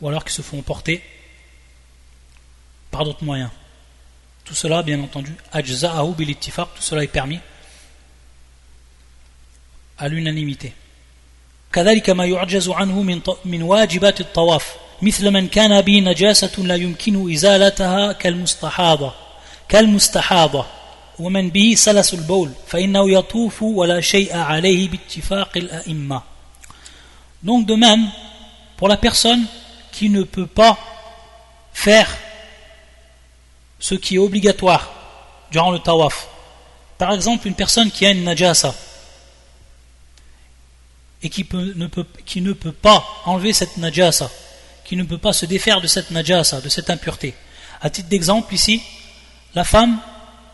ou alors qui se font porter par d'autres moyens. Tout cela, bien entendu, ajza'ahu bil ittifaq, tout cela est permis à l'unanimité. كذلك ما يعجز عنه من واجبات الطواف مثل من كان به نجاسة لا يمكن إزالتها كالمستحاضة ومن به سلس البول فإنه يطوف ولا شيء عليه باتفاق الأئمة. Donc de même pour la personne qui ne peut pas faire ce qui est obligatoire durant le tawaf, par exemple une personne qui a une najasa et qui ne peut pas enlever cette najasa, qui ne peut pas se défaire de cette najasa, de cette impureté. À titre d'exemple ici, la femme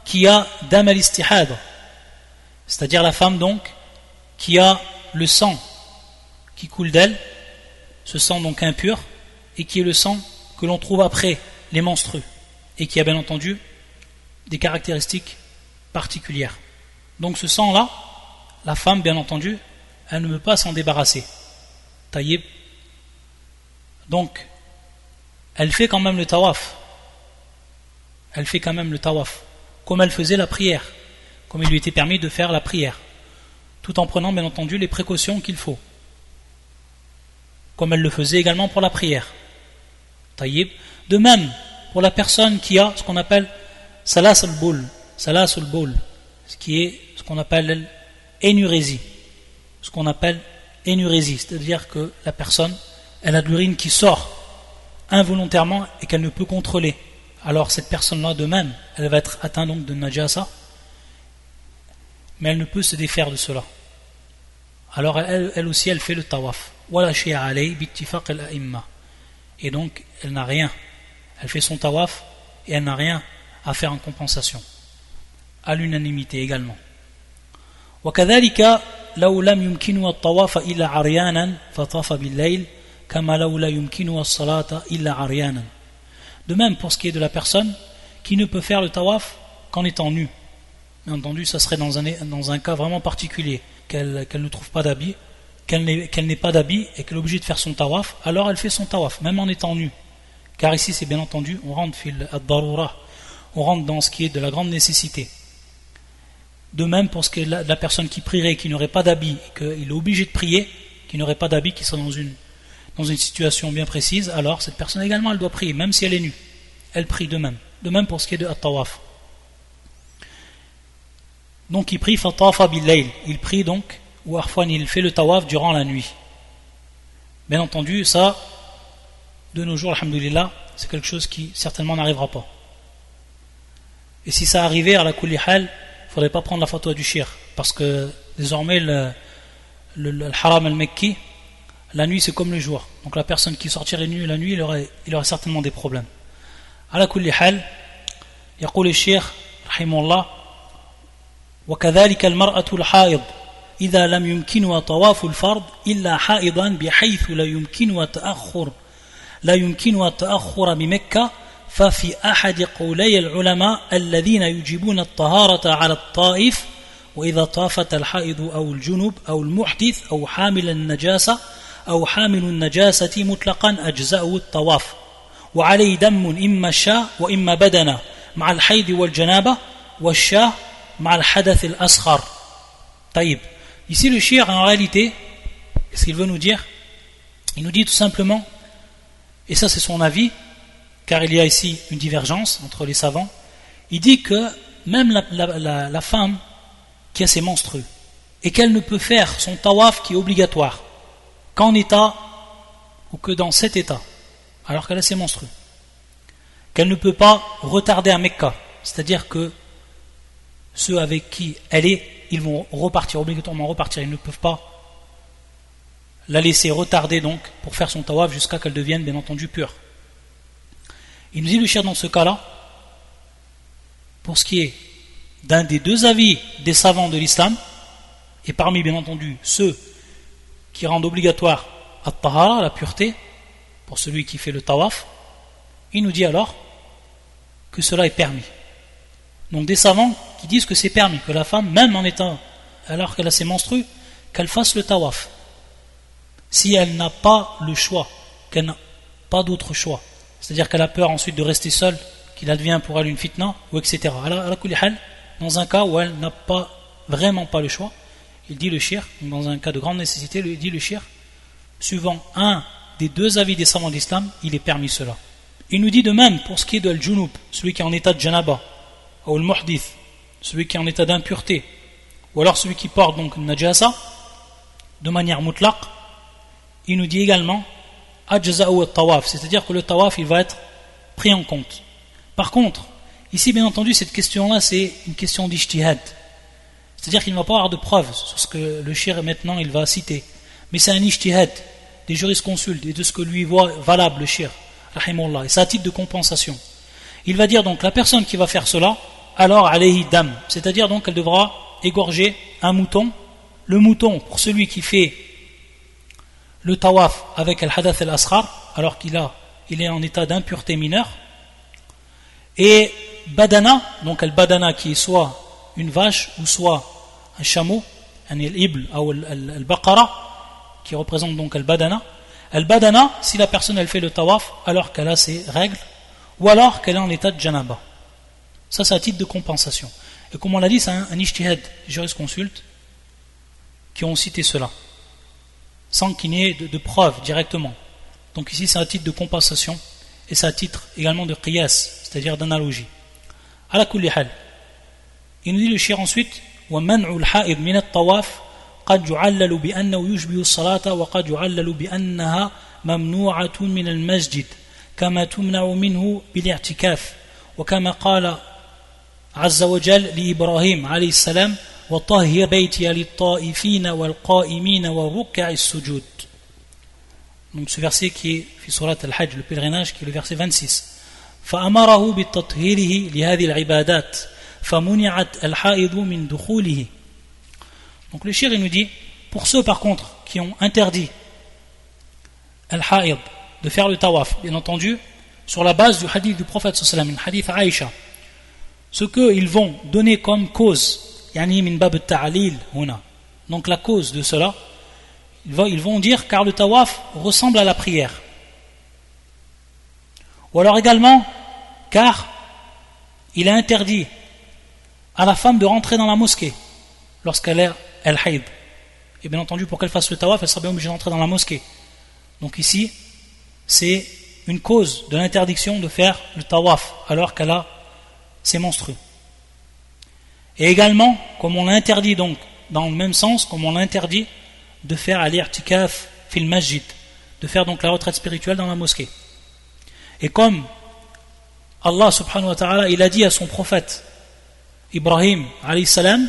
qui a dam al-istihad, c'est-à-dire la femme donc qui a le sang qui coule d'elle, ce sang donc impur, et qui est le sang que l'on trouve après les menstrues, et qui a bien entendu des caractéristiques particulières. Donc ce sang-là, la femme bien entendu, elle ne peut pas s'en débarrasser. Taïb. Donc, elle fait quand même le tawaf. Elle fait quand même le tawaf. Comme elle faisait la prière. Comme il lui était permis de faire la prière. Tout en prenant bien entendu les précautions qu'il faut. Comme elle le faisait également pour la prière. Taïb. De même, pour la personne qui a ce qu'on appelle salas al-boul. Salas al-boul. Ce qui est ce qu'on appelle l'énurésie. Ce qu'on appelle énurésie, c'est-à-dire que la personne, elle a de l'urine qui sort involontairement et qu'elle ne peut contrôler. Alors cette personne-là, de même, elle va être atteinte donc de najasa, mais elle ne peut se défaire de cela. Alors elle aussi, elle fait le tawaf. Et donc, elle n'a rien. Elle fait son tawaf et elle n'a rien à faire en compensation. À l'unanimité également. وكذلك لو لم يمكنه الطواف إلا عريانا فطاف بالليل كما لو لا يمكنه الصلاة إلا عريانا. De même pour ce qui est de la personne qui ne peut faire le tawaf qu'en étant nue. Bien entendu, ça serait dans un cas vraiment particulier, qu'elle ne trouve pas d'habit, qu'elle n'ait pas d'habit et qu'elle est obligée de faire son tawaf, alors elle fait son tawaf, même en étant nue. Car ici, c'est bien entendu, on rentre fil ad-darura, on rentre dans ce qui est de la grande nécessité. De même pour ce qui est de la personne qui prierait, qui n'aurait pas d'habit, qu'il est obligé de prier, qui n'aurait pas d'habit, qui serait dans une situation bien précise, alors cette personne également elle doit prier, même si elle est nue. Elle prie de même. De même pour ce qui est de at-tawaf. Donc il prie fatafa bil-layl. Il prie donc, ou arfan il fait le tawaf durant la nuit. Bien entendu, ça, de nos jours, alhamdoulilah, c'est quelque chose qui certainement n'arrivera pas. Et si ça arrivait à la kulli hal, il ne faudrait pas prendre la fatwa du shir, parce que désormais le haram al-Mekki, la nuit c'est comme le jour. Donc la personne qui sortirait la nuit, il aurait certainement des problèmes. على كل حال يقول الشيخ رحمه الله وكذلك المرأة الحائض إذا لم يمكنها طواف الفرض إلا حائضا بحيث لا يمكنها التأخر بمكة ففي أحد قولي العلماء الذين يجيبون الطهارة على الطائف وإذا طافت الحائض أو الجنوب أو المحدث أو حامل النجاسة مطلقا أجزأه الطواف وعليه دم إما الشاة وإما بدنة مع الحيض والجنابة والشاة مع الحدث الأصغر. طيب. Ici le shir en réalité, qu'est-ce qu'il veut nous dire? Il nous dit tout simplement, et ça c'est son avis, car il y a ici une divergence entre les savants, il dit que même la femme qui a ses menstrues et qu'elle ne peut faire son tawaf qui est obligatoire qu'en état ou que dans cet état alors qu'elle a ses menstrues, qu'elle ne peut pas retarder à Mecca, c'est-à-dire que ceux avec qui elle est, ils vont obligatoirement repartir, ils ne peuvent pas la laisser retarder donc pour faire son tawaf jusqu'à qu'elle devienne bien entendu pure. Il nous dit le shir dans ce cas-là, pour ce qui est d'un des deux avis des savants de l'islam, et parmi bien entendu ceux qui rendent obligatoire at-tahara, la pureté, pour celui qui fait le tawaf, il nous dit alors que cela est permis. Donc des savants qui disent que c'est permis, que la femme, même en étant, alors qu'elle a ses menstrues, qu'elle fasse le tawaf. Si elle n'a pas le choix, qu'elle n'a pas d'autre choix, c'est-à-dire qu'elle a peur ensuite de rester seule, qu'il advient pour elle une fitna, ou etc. Dans un cas où elle n'a pas vraiment pas le choix, il dit le shir, dans un cas de grande nécessité, il dit le shir, suivant un des deux avis des savants d'islam, il est permis cela. Il nous dit de même pour ce qui est de al-junub, celui qui est en état de janaba, ou al-muhdith, celui qui est en état d'impureté, ou alors celui qui porte donc une najasa, de manière mutlaq, il nous dit également ajza'u at-tawaf, c'est-à-dire que le tawaf il va être pris en compte. Par contre, ici bien entendu cette question-là c'est une question d'ijtihad, c'est-à-dire qu'il ne va pas avoir de preuves sur ce que le shir maintenant il va citer, mais c'est un ijtihad des jurisconsultes et de ce que lui voit valable le shir, rahimahullah, et c'est à titre de compensation. Il va dire donc la personne qui va faire cela, alors alayhi dam, c'est-à-dire donc elle devra égorger un mouton. Le mouton pour celui qui fait le tawaf avec al-hadath al-asghar, alors qu'il est en état d'impureté mineure, et badana, donc al-badana qui est soit une vache ou soit un chameau, al-ibl ou al-baqara, qui représente donc al-badana. Al-badana, si la personne elle fait le tawaf alors qu'elle a ses règles, ou alors qu'elle est en état de janaba. Ça c'est à titre de compensation. Et comme on l'a dit, c'est un ijtihad, jurisconsulte, qui ont cité cela, sans qu'il n'y ait de preuve directement. Donc ici c'est à titre de compensation, et c'est à titre également de qiyas, c'est-à-dire d'analogie. Ala kulli hal. Il nous dit le shir ensuite, وَمَنْعُ الْحَائِضْ مِنَ الطَّوَافِ قد يعلل بأنه يشبه الصلاة وقد يعلل بأنها ممنوعة من المسجد كما تمنع منه بالاعتكاف وكما قال عز وجل لإبراهيم عليه السلام وطهر بيتي للطائفين والقائمين والركع السجود. Donc ce verset qui est في سورة الحج, le pèlerinage, qui est le verset 26. فأمره بتطهيره لهذه العبادات فمنعت الحائض من دخوله. Donc le shir il nous dit, pour ceux par contre qui ont interdit al-ha'id de faire le tawaf, bien entendu, sur la base du hadith du prophète sallallahu alayhi wa sallam, le hadith Aïcha, ce qu'ils vont donner comme cause, yani min bab al-ta'lil huna, donc la cause de cela, ils vont dire car le tawaf ressemble à la prière, ou alors également car il est interdit à la femme de rentrer dans la mosquée lorsqu'elle est al-haïd, et bien entendu pour qu'elle fasse le tawaf elle sera bien obligée d'entrer dans la mosquée. Donc ici c'est une cause de l'interdiction de faire le tawaf alors qu'elle a ses menstrues. Et également comme on l'interdit, donc dans le même sens comme on l'interdit de faire al-i'tikaf fil masjid, de faire donc la retraite spirituelle dans la mosquée. Et comme Allah subhanahu wa ta'ala il a dit à son prophète Ibrahim alayhi salam,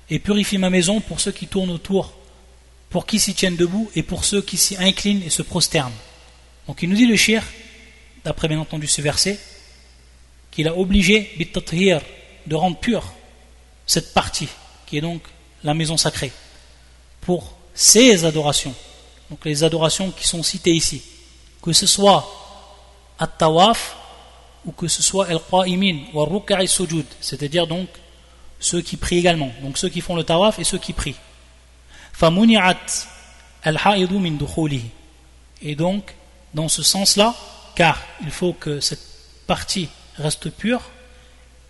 et purifie ma maison pour ceux qui tournent autour pour qui s'y tiennent debout et pour ceux qui s'y inclinent et se prosternent. Donc il nous dit le shir, d'après bien entendu ce verset, qu'il a obligé bit-tathir, de rendre pure cette partie qui est donc la maison sacrée pour ces adorations, donc les adorations qui sont citées ici, que ce soit at-tawaf ou que ce soit al-qa'imin ou al-ruka'i sujud, c'est-à-dire donc ceux qui prient également, donc ceux qui font le tawaf et ceux qui prient. فَمُنِعَتْ الْحَائِضُ مِنْ دُخُولِهِ. Et donc dans ce sens-là, car il faut que cette partie reste pure,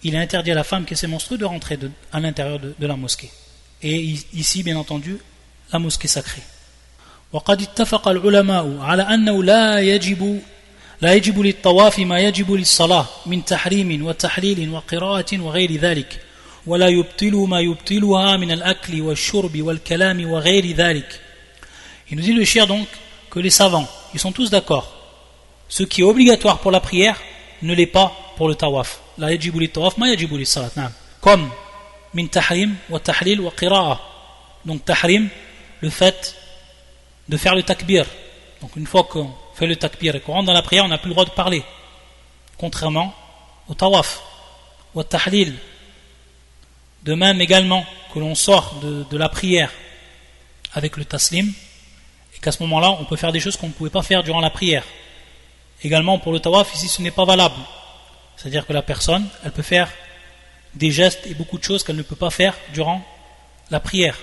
il est interdit à la femme qui est menstruée de rentrer à l'intérieur de la mosquée. Et ici, bien entendu, la mosquée sacrée. وقد اتفق العلماء على أنه لا يجب للطواف ما يجب للصلاة من تحريم وتحليل وقراءة وغير ذلك ولا يبطل ما يبطلها من الأكل والشرب والكلام وغير ذلك. Il nous dit le shir donc que les savants, ils sont tous d'accord. Ce qui est obligatoire pour la prière ne l'est pas pour le tawaf. La yajibu li tawaf ma yajibu li salat. Comme min tahrim wa tahlil wa qira'a. Donc tahrim, le fait de faire le takbir. Donc une fois qu'on fait le takbir et qu'on rentre dans la prière, on n'a plus le droit de parler. Contrairement au tawaf. Wa tahlil. De même également que l'on sort de la prière avec le taslim, et qu'à ce moment-là, on peut faire des choses qu'on ne pouvait pas faire durant la prière. Également pour le tawaf, ici ce n'est pas valable. C'est-à-dire que la personne, elle peut faire des gestes et beaucoup de choses qu'elle ne peut pas faire durant la prière.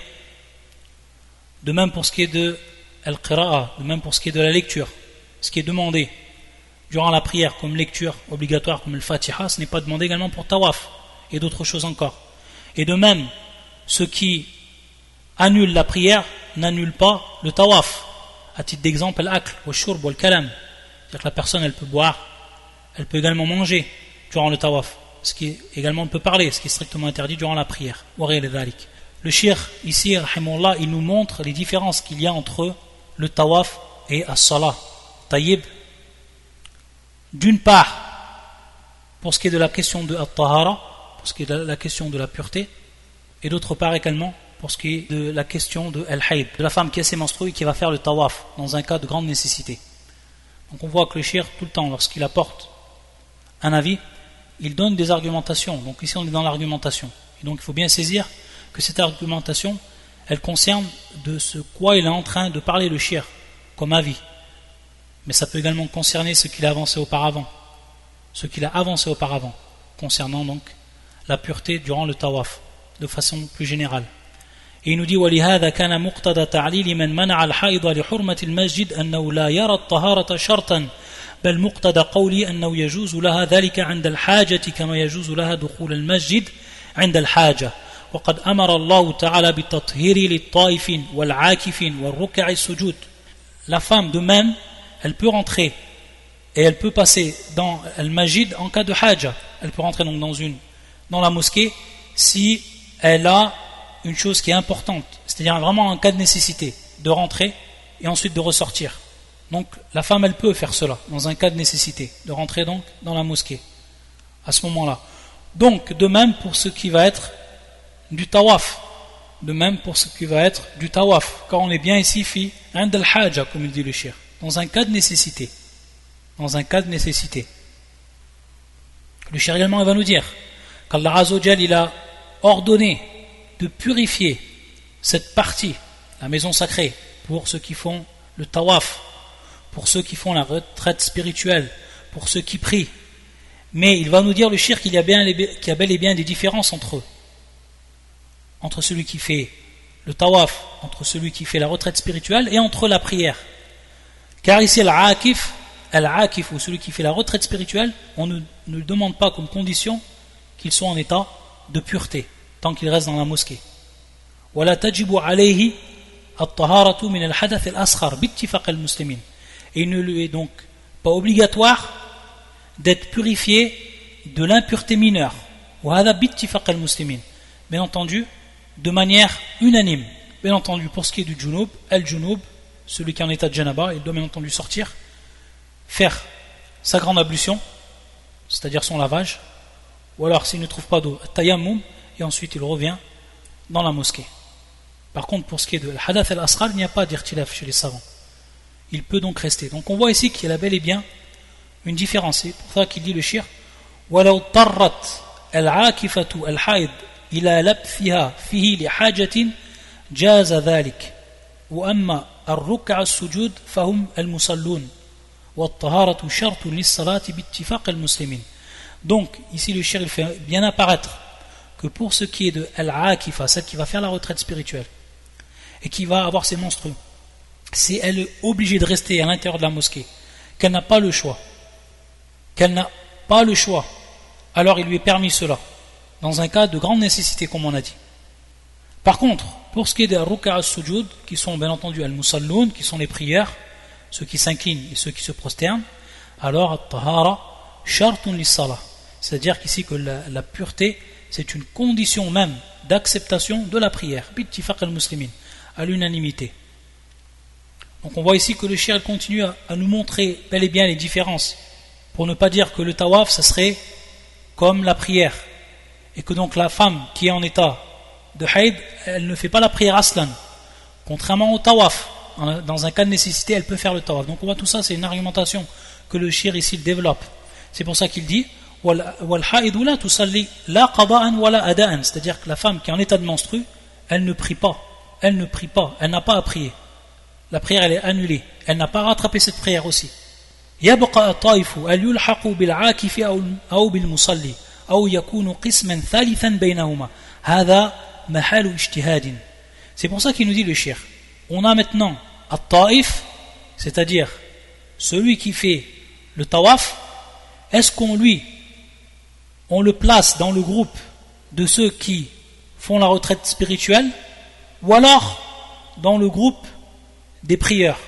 De même pour ce qui est de al-qira'a, de même pour ce qui est de la lecture, ce qui est demandé durant la prière comme lecture obligatoire comme le Fatiha, ce n'est pas demandé également pour tawaf et d'autres choses encore. Et de même, ce qui annule la prière n'annule pas le tawaf. À titre d'exemple, al-akl, al-shurb, al-kalam. C'est-à-dire que la personne, elle peut boire, elle peut également manger durant le tawaf, ce qui est également, elle peut parler, ce qui est strictement interdit durant la prière. Le shir, ici, rahimahullah, il nous montre les différences qu'il y a entre le tawaf et as-salah. Tayyib. D'une part, pour ce qui est de la question de at-tahara, pour ce qui est de la question de la pureté, et d'autre part également pour ce qui est de la question de al-hayd, de la femme qui est assez menstruée et qui va faire le tawaf dans un cas de grande nécessité. Donc on voit que le shir, tout le temps, lorsqu'il apporte un avis, il donne des argumentations. Donc ici on est dans l'argumentation. Et donc il faut bien saisir que cette argumentation, elle concerne de ce quoi il est en train de parler le shir, comme avis. Mais ça peut également concerner ce qu'il a avancé auparavant. Ce qu'il a avancé auparavant, concernant donc la pureté durant le tawaf, de façon plus générale. Et il nous dit وَلِهَذَا كَانَ مُقْتَضَى تَعْلِيلِ مَنْ مَنَعَ الْحَائِضَ لِحُرْمَةِ الْمَسْجِدِ أَنَّهُ لَا يَرَى الطَّهَارَةَ شَرْطًا بل مقتضى قولي أنه يجوز لها ذلك عند الحاجة كما يجوز لها دخول المسجد عند الحاجة وقد أمر الله تعالى بالتطهير للطائفين والعاكفين والركع السجود. La femme de même, elle peut rentrer et elle peut passer dans al-masjid en cas de haja. Elle peut rentrer donc dans la mosquée si elle a une chose qui est importante, c'est-à-dire vraiment en cas de nécessité de rentrer et ensuite de ressortir. Donc la femme, elle peut faire cela dans un cas de nécessité, de rentrer donc dans la mosquée à ce moment-là. Donc de même pour ce qui va être du tawaf, car on est bien ici fi ind al-haja, comme il dit le shir, dans un cas de nécessité. Le shir également, il va nous dire qu'Allah Azza wa Jal, il a ordonné de purifier cette partie, la maison sacrée, pour ceux qui font le tawaf, pour ceux qui font la retraite spirituelle, pour ceux qui prient. Mais il va nous dire le shir qu'il y a bel et bien des différences entre eux, entre celui qui fait le tawaf, entre celui qui fait la retraite spirituelle et entre la prière. Car ici al-akif ou celui qui fait la retraite spirituelle, on ne lui demande pas comme condition qu'il soit en état de pureté tant qu'il reste dans la mosquée. ولا تجب عليه الطهارة من الحدث الأصغر باتفاق المسلمين. Et il ne lui est donc pas obligatoire d'être purifié de l'impureté mineure. وهذا باتفاق المسلمين. Bien entendu, de manière unanime. Bien entendu, pour ce qui est du junub, celui qui est en état de janaba, il doit bien entendu sortir, faire sa grande ablution, c'est-à-dire son lavage, ou alors s'il ne trouve pas d'eau, tayammum, et ensuite il revient dans la mosquée. Par contre, pour ce qui est de l'hadath al-asghar, il n'y a pas d'irtilaf chez les savants. Il peut donc rester. Donc on voit ici qu'il y a bel et bien une différence. C'est pour ça qu'il dit le shir وَلَوْ طَرَّتْ الْعَاكِفَةُ الْحَائِض إِلَى لَبْثِهَا فِيهِ لِحَاجَةٍ جَازَ ذَلِكَ وَأَمَّا الرُّكْعَ السُّجُودِ فَهُمْ الْمُصَلُّونَ وَالطَّهَارَةُ شَرْطٌ لِلصَّلَاةِ بِاتِّفَاقِ الْمُسْلِمِينَ. Donc, ici le shir il fait bien apparaître que pour ce qui est de al-aqifa, celle qui va faire la retraite spirituelle et qui va avoir ses menstrues, si elle est obligée de rester à l'intérieur de la mosquée, qu'elle n'a pas le choix, alors il lui est permis cela, dans un cas de grande nécessité comme on a dit. Par contre, pour ce qui est des ruka' al-sujud, qui sont bien entendu al-musalloun, qui sont les prières, ceux qui s'inclinent et ceux qui se prosternent, alors at-tahara shartun lis-salah, c'est-à-dire qu'ici que la pureté, c'est une condition même d'acceptation de la prière, bittifaq al-muslimin, à l'unanimité. Donc on voit ici que le shir continue à nous montrer bel et bien les différences, pour ne pas dire que le tawaf, ça serait comme la prière, et que donc la femme qui est en état de haïd, elle ne fait pas la prière aslan, contrairement au tawaf. Dans un cas de nécessité, elle peut faire le tawaf. Donc on voit tout ça, c'est une argumentation que le shir ici développe. C'est pour ça qu'il dit c'est-à-dire que la femme qui est en état de menstru, elle ne prie pas, elle n'a pas à prier. La prière elle est annulée, elle n'a pas rattrapé cette prière aussi. يبقى الطائف هل يلحق بالعاكف أو بالمصلي أو يكون قسما ثالثا بينهما هذا محل اجتهاد. C'est pour ça qu'il nous dit le shir. On a maintenant at-taif, c'est-à-dire celui qui fait le tawaf. Est-ce qu'on le place dans le groupe de ceux qui font la retraite spirituelle, ou alors dans le groupe des prieurs,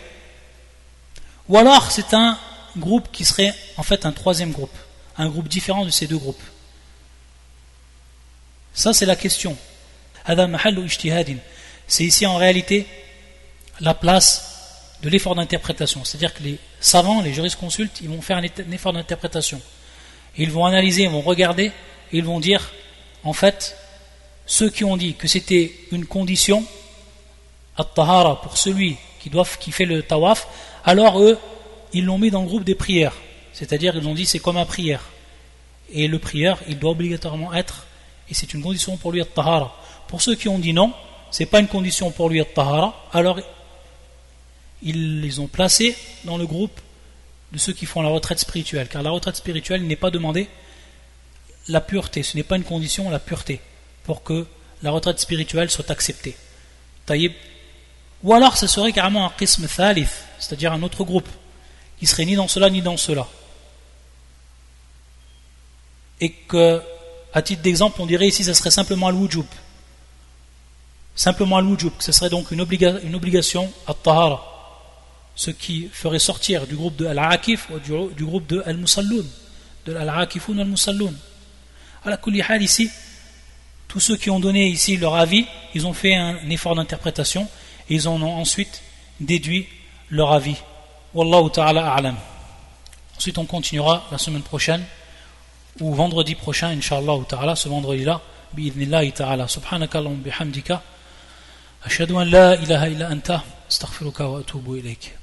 ou alors c'est un groupe qui serait en fait un troisième groupe, un groupe différent de ces deux groupes? Ça c'est la question. C'est ici en réalité la place de l'effort d'interprétation, c'est-à-dire que les savants, les jurisconsultes, ils vont faire un effort d'interprétation, ils vont analyser, ils vont regarder, et ils vont dire, en fait, ceux qui ont dit que c'était une condition at-tahara pour celui qui fait le tawaf, alors eux, ils l'ont mis dans le groupe des prières, c'est-à-dire ils ont dit c'est comme un prière, et le prière, il doit obligatoirement être, et c'est une condition pour lui at-tahara. Pour ceux qui ont dit non, c'est pas une condition pour lui at-tahara, alors ils les ont placés dans le groupe de ceux qui font la retraite spirituelle, car la retraite spirituelle, il n'est pas demandé la pureté, ce n'est pas une condition la pureté pour que la retraite spirituelle soit acceptée. Taïb. Ou alors ce serait carrément un qism thalith, c'est-à-dire un autre groupe qui serait ni dans cela ni dans cela, et que, à titre d'exemple, on dirait ici ça serait simplement al-wujub, que ce serait donc une obligation at-tahara, ce qui ferait sortir du groupe de al-akif ou du groupe de al-musalloun, de al-akifun al-musalloun. À la kulli hal ici, tous ceux qui ont donné ici leur avis, ils ont fait un effort d'interprétation et ils en ont ensuite déduit leur avis. Wallahu ta'ala a'lam. Ensuite on continuera la semaine prochaine ou vendredi prochain, Inch'Allah ta'ala, ce vendredi-là, bi'idhnillahi ta'ala. Subhanakallahumma bihamdika ashhadu an la ilaha illa anta astaghfiruka wa atubu ilayk.